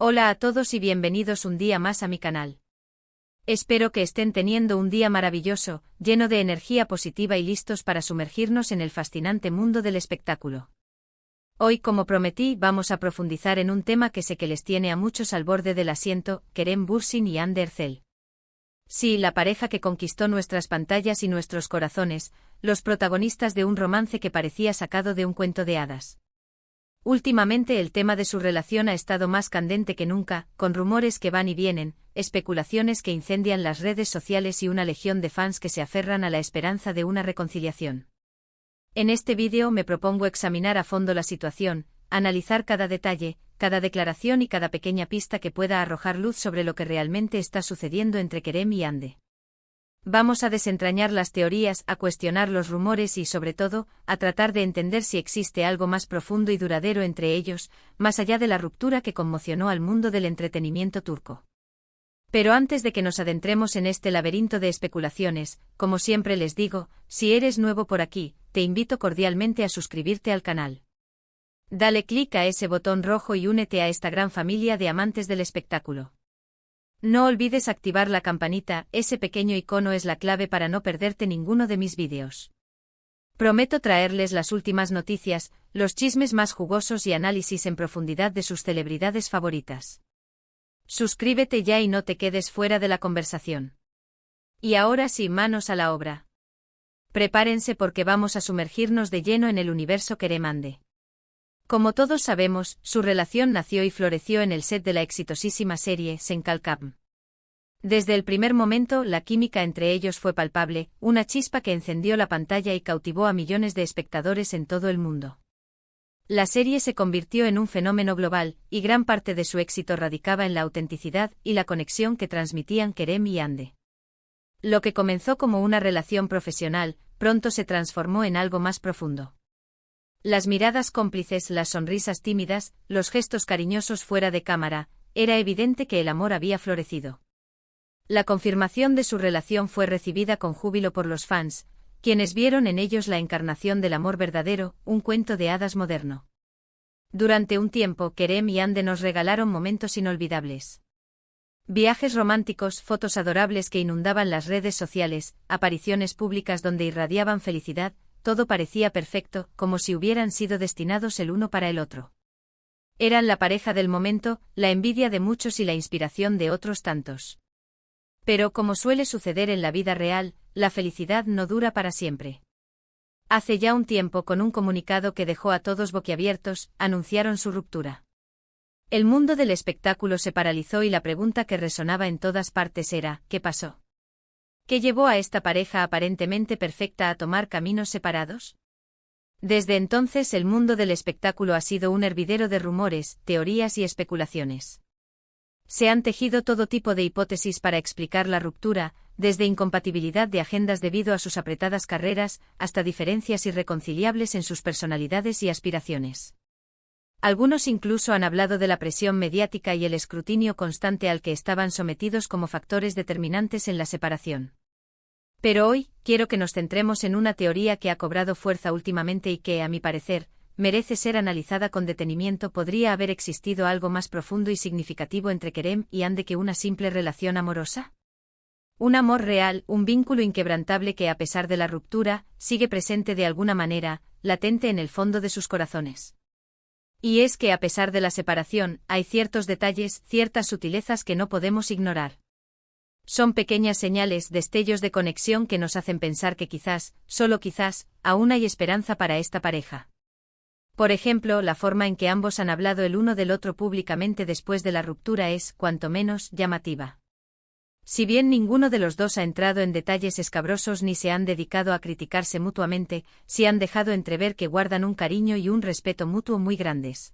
Hola a todos y bienvenidos un día más a mi canal. Espero que estén teniendo un día maravilloso, lleno de energía positiva y listos para sumergirnos en el fascinante mundo del espectáculo. Hoy, como prometí, vamos a profundizar en un tema que sé que les tiene a muchos al borde del asiento: Kerem Bürsin y Hande Erçel. Sí, la pareja que conquistó nuestras pantallas y nuestros corazones, los protagonistas de un romance que parecía sacado de un cuento de hadas. Últimamente el tema de su relación ha estado más candente que nunca, con rumores que van y vienen, especulaciones que incendian las redes sociales y una legión de fans que se aferran a la esperanza de una reconciliación. En este vídeo me propongo examinar a fondo la situación, analizar cada detalle, cada declaración y cada pequeña pista que pueda arrojar luz sobre lo que realmente está sucediendo entre Kerem y Hande. Vamos a desentrañar las teorías, a cuestionar los rumores y, sobre todo, a tratar de entender si existe algo más profundo y duradero entre ellos, más allá de la ruptura que conmocionó al mundo del entretenimiento turco. Pero antes de que nos adentremos en este laberinto de especulaciones, como siempre les digo, si eres nuevo por aquí, te invito cordialmente a suscribirte al canal. Dale clic a ese botón rojo y únete a esta gran familia de amantes del espectáculo. No olvides activar la campanita, ese pequeño icono es la clave para no perderte ninguno de mis vídeos. Prometo traerles las últimas noticias, los chismes más jugosos y análisis en profundidad de sus celebridades favoritas. Suscríbete ya y no te quedes fuera de la conversación. Y ahora sí, manos a la obra. Prepárense porque vamos a sumergirnos de lleno en el universo Kerem Hande. Como todos sabemos, su relación nació y floreció en el set de la exitosísima serie Sen Kalkam. Desde el primer momento, la química entre ellos fue palpable, una chispa que encendió la pantalla y cautivó a millones de espectadores en todo el mundo. La serie se convirtió en un fenómeno global, y gran parte de su éxito radicaba en la autenticidad y la conexión que transmitían Kerem y Hande. Lo que comenzó como una relación profesional, pronto se transformó en algo más profundo. Las miradas cómplices, las sonrisas tímidas, los gestos cariñosos fuera de cámara, era evidente que el amor había florecido. La confirmación de su relación fue recibida con júbilo por los fans, quienes vieron en ellos la encarnación del amor verdadero, un cuento de hadas moderno. Durante un tiempo, Kerem y Hande nos regalaron momentos inolvidables. Viajes románticos, fotos adorables que inundaban las redes sociales, apariciones públicas donde irradiaban felicidad. Todo parecía perfecto, como si hubieran sido destinados el uno para el otro. Eran la pareja del momento, la envidia de muchos y la inspiración de otros tantos. Pero como suele suceder en la vida real, la felicidad no dura para siempre. Hace ya un tiempo, con un comunicado que dejó a todos boquiabiertos, anunciaron su ruptura. El mundo del espectáculo se paralizó y la pregunta que resonaba en todas partes era: ¿qué pasó? ¿Qué llevó a esta pareja aparentemente perfecta a tomar caminos separados? Desde entonces el mundo del espectáculo ha sido un hervidero de rumores, teorías y especulaciones. Se han tejido todo tipo de hipótesis para explicar la ruptura, desde incompatibilidad de agendas debido a sus apretadas carreras, hasta diferencias irreconciliables en sus personalidades y aspiraciones. Algunos incluso han hablado de la presión mediática y el escrutinio constante al que estaban sometidos como factores determinantes en la separación. Pero hoy, quiero que nos centremos en una teoría que ha cobrado fuerza últimamente y que, a mi parecer, merece ser analizada con detenimiento. ¿Podría haber existido algo más profundo y significativo entre Kerem y Hande que una simple relación amorosa? Un amor real, un vínculo inquebrantable que, a pesar de la ruptura, sigue presente de alguna manera, latente en el fondo de sus corazones. Y es que a pesar de la separación, hay ciertos detalles, ciertas sutilezas que no podemos ignorar. Son pequeñas señales, destellos de conexión que nos hacen pensar que quizás, solo quizás, aún hay esperanza para esta pareja. Por ejemplo, la forma en que ambos han hablado el uno del otro públicamente después de la ruptura es, cuanto menos, llamativa. Si bien ninguno de los dos ha entrado en detalles escabrosos ni se han dedicado a criticarse mutuamente, sí han dejado entrever que guardan un cariño y un respeto mutuo muy grandes.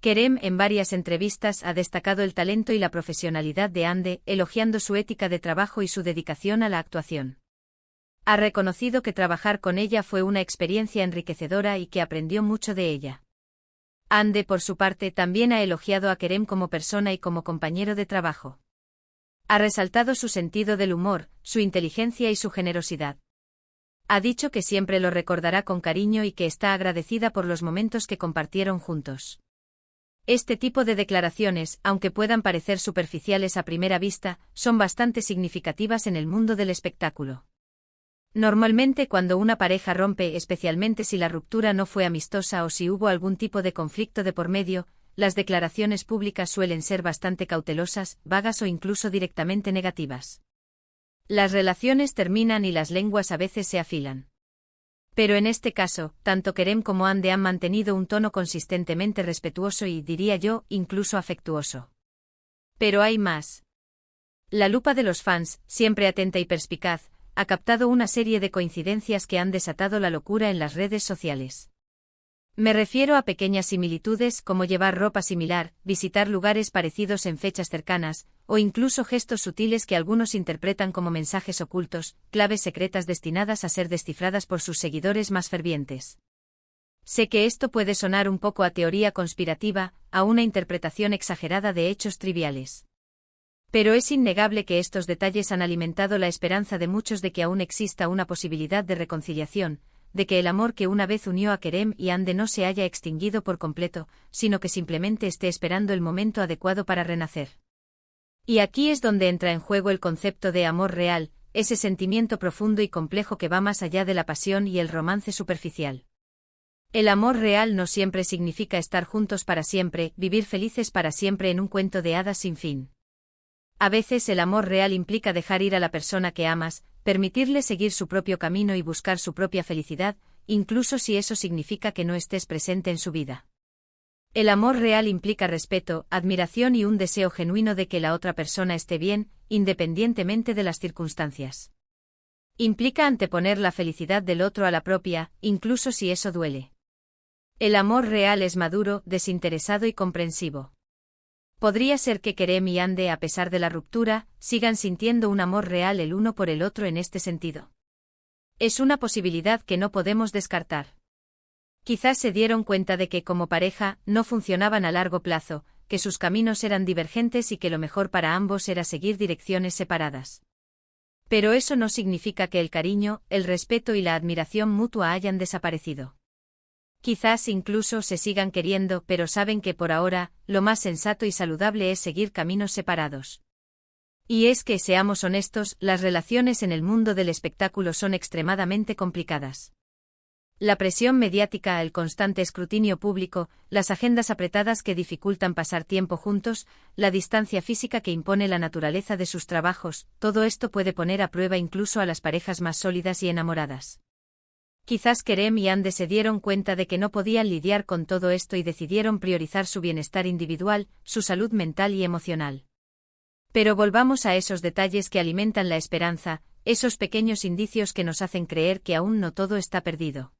Kerem en varias entrevistas ha destacado el talento y la profesionalidad de Hande, elogiando su ética de trabajo y su dedicación a la actuación. Ha reconocido que trabajar con ella fue una experiencia enriquecedora y que aprendió mucho de ella. Hande, por su parte, también ha elogiado a Kerem como persona y como compañero de trabajo. Ha resaltado su sentido del humor, su inteligencia y su generosidad. Ha dicho que siempre lo recordará con cariño y que está agradecida por los momentos que compartieron juntos. Este tipo de declaraciones, aunque puedan parecer superficiales a primera vista, son bastante significativas en el mundo del espectáculo. Normalmente cuando una pareja rompe, especialmente si la ruptura no fue amistosa o si hubo algún tipo de conflicto de por medio, las declaraciones públicas suelen ser bastante cautelosas, vagas o incluso directamente negativas. Las relaciones terminan y las lenguas a veces se afilan. Pero en este caso, tanto Kerem como Hande han mantenido un tono consistentemente respetuoso y, diría yo, incluso afectuoso. Pero hay más. La lupa de los fans, siempre atenta y perspicaz, ha captado una serie de coincidencias que han desatado la locura en las redes sociales. Me refiero a pequeñas similitudes como llevar ropa similar, visitar lugares parecidos en fechas cercanas, o incluso gestos sutiles que algunos interpretan como mensajes ocultos, claves secretas destinadas a ser descifradas por sus seguidores más fervientes. Sé que esto puede sonar un poco a teoría conspirativa, a una interpretación exagerada de hechos triviales. Pero es innegable que estos detalles han alimentado la esperanza de muchos de que aún exista una posibilidad de reconciliación, de que el amor que una vez unió a Kerem y Hande no se haya extinguido por completo, sino que simplemente esté esperando el momento adecuado para renacer. Y aquí es donde entra en juego el concepto de amor real, ese sentimiento profundo y complejo que va más allá de la pasión y el romance superficial. El amor real no siempre significa estar juntos para siempre, vivir felices para siempre en un cuento de hadas sin fin. A veces el amor real implica dejar ir a la persona que amas, permitirle seguir su propio camino y buscar su propia felicidad, incluso si eso significa que no estés presente en su vida. El amor real implica respeto, admiración y un deseo genuino de que la otra persona esté bien, independientemente de las circunstancias. Implica anteponer la felicidad del otro a la propia, incluso si eso duele. El amor real es maduro, desinteresado y comprensivo. Podría ser que Kerem y Hande, a pesar de la ruptura, sigan sintiendo un amor real el uno por el otro en este sentido. Es una posibilidad que no podemos descartar. Quizás se dieron cuenta de que como pareja no funcionaban a largo plazo, que sus caminos eran divergentes y que lo mejor para ambos era seguir direcciones separadas. Pero eso no significa que el cariño, el respeto y la admiración mutua hayan desaparecido. Quizás incluso se sigan queriendo, pero saben que por ahora, lo más sensato y saludable es seguir caminos separados. Y es que, seamos honestos, las relaciones en el mundo del espectáculo son extremadamente complicadas. La presión mediática, el constante escrutinio público, las agendas apretadas que dificultan pasar tiempo juntos, la distancia física que impone la naturaleza de sus trabajos, todo esto puede poner a prueba incluso a las parejas más sólidas y enamoradas. Quizás Kerem y Hande se dieron cuenta de que no podían lidiar con todo esto y decidieron priorizar su bienestar individual, su salud mental y emocional. Pero volvamos a esos detalles que alimentan la esperanza, esos pequeños indicios que nos hacen creer que aún no todo está perdido.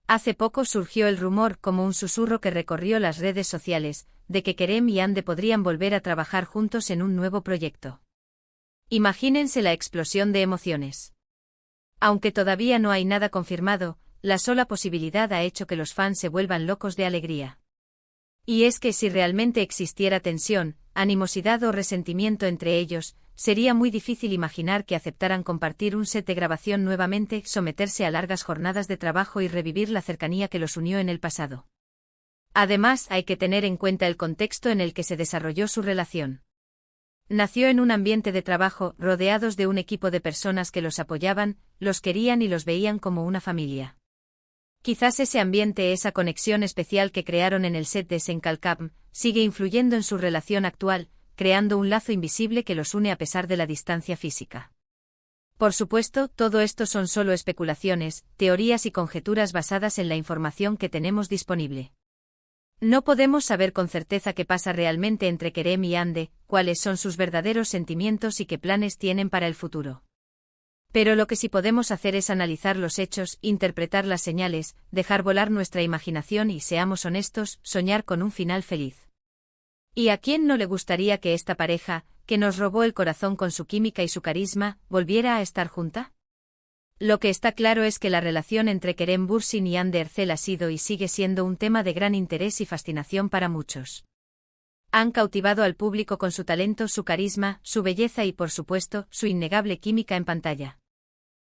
Hace poco surgió el rumor, como un susurro que recorrió las redes sociales, de que Kerem y Hande podrían volver a trabajar juntos en un nuevo proyecto. Imagínense la explosión de emociones. Aunque todavía no hay nada confirmado, la sola posibilidad ha hecho que los fans se vuelvan locos de alegría. Y es que si realmente existiera tensión, animosidad o resentimiento entre ellos, sería muy difícil imaginar que aceptaran compartir un set de grabación nuevamente, someterse a largas jornadas de trabajo y revivir la cercanía que los unió en el pasado. Además, hay que tener en cuenta el contexto en el que se desarrolló su relación. Nació en un ambiente de trabajo, rodeados de un equipo de personas que los apoyaban, los querían y los veían como una familia. Quizás ese ambiente, esa conexión especial que crearon en el set de Senkalkam, sigue influyendo en su relación actual, creando un lazo invisible que los une a pesar de la distancia física. Por supuesto, todo esto son solo especulaciones, teorías y conjeturas basadas en la información que tenemos disponible. No podemos saber con certeza qué pasa realmente entre Kerem y Hande, cuáles son sus verdaderos sentimientos y qué planes tienen para el futuro. Pero lo que sí podemos hacer es analizar los hechos, interpretar las señales, dejar volar nuestra imaginación y, seamos honestos, soñar con un final feliz. ¿Y a quién no le gustaría que esta pareja, que nos robó el corazón con su química y su carisma, volviera a estar junta? Lo que está claro es que la relación entre Kerem Bürsin y Hande Erçel ha sido y sigue siendo un tema de gran interés y fascinación para muchos. Han cautivado al público con su talento, su carisma, su belleza y, por supuesto, su innegable química en pantalla.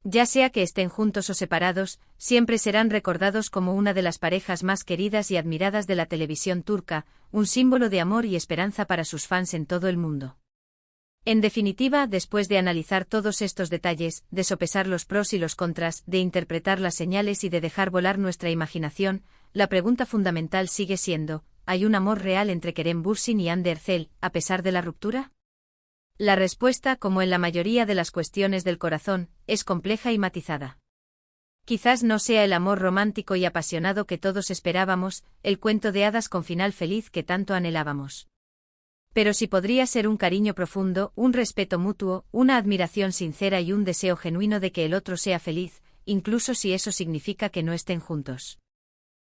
Ya sea que estén juntos o separados, siempre serán recordados como una de las parejas más queridas y admiradas de la televisión turca, un símbolo de amor y esperanza para sus fans en todo el mundo. En definitiva, después de analizar todos estos detalles, de sopesar los pros y los contras, de interpretar las señales y de dejar volar nuestra imaginación, la pregunta fundamental sigue siendo, ¿hay un amor real entre Kerem Bürsin y Hande Erçel, a pesar de la ruptura? La respuesta, como en la mayoría de las cuestiones del corazón, es compleja y matizada. Quizás no sea el amor romántico y apasionado que todos esperábamos, el cuento de hadas con final feliz que tanto anhelábamos. Pero sí podría ser un cariño profundo, un respeto mutuo, una admiración sincera y un deseo genuino de que el otro sea feliz, incluso si eso significa que no estén juntos.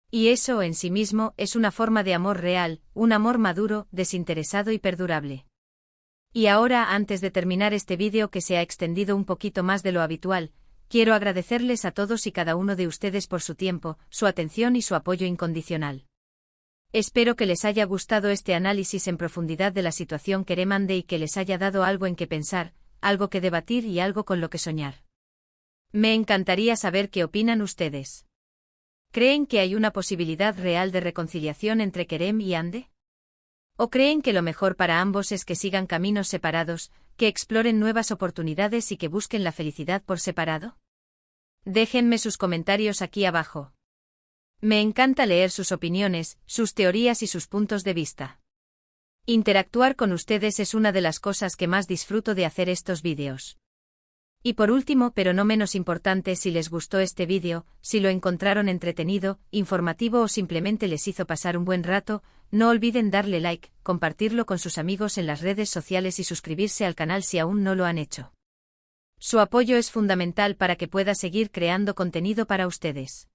Y eso, en sí mismo, es una forma de amor real, un amor maduro, desinteresado y perdurable. Y ahora, antes de terminar este vídeo que se ha extendido un poquito más de lo habitual, quiero agradecerles a todos y cada uno de ustedes por su tiempo, su atención y su apoyo incondicional. Espero que les haya gustado este análisis en profundidad de la situación Kerem Hande y que les haya dado algo en que pensar, algo que debatir y algo con lo que soñar. Me encantaría saber qué opinan ustedes. ¿Creen que hay una posibilidad real de reconciliación entre Kerem y Hande? ¿O creen que lo mejor para ambos es que sigan caminos separados, que exploren nuevas oportunidades y que busquen la felicidad por separado? Déjenme sus comentarios aquí abajo. Me encanta leer sus opiniones, sus teorías y sus puntos de vista. Interactuar con ustedes es una de las cosas que más disfruto de hacer estos vídeos. Y por último, pero no menos importante, si les gustó este vídeo, si lo encontraron entretenido, informativo o simplemente les hizo pasar un buen rato, no olviden darle like, compartirlo con sus amigos en las redes sociales y suscribirse al canal si aún no lo han hecho. Su apoyo es fundamental para que pueda seguir creando contenido para ustedes.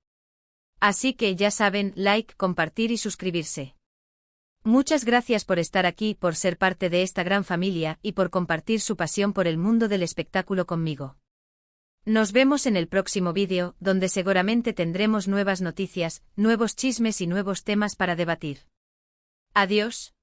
Así que ya saben, like, compartir y suscribirse. Muchas gracias por estar aquí, por ser parte de esta gran familia y por compartir su pasión por el mundo del espectáculo conmigo. Nos vemos en el próximo vídeo, donde seguramente tendremos nuevas noticias, nuevos chismes y nuevos temas para debatir. Adiós.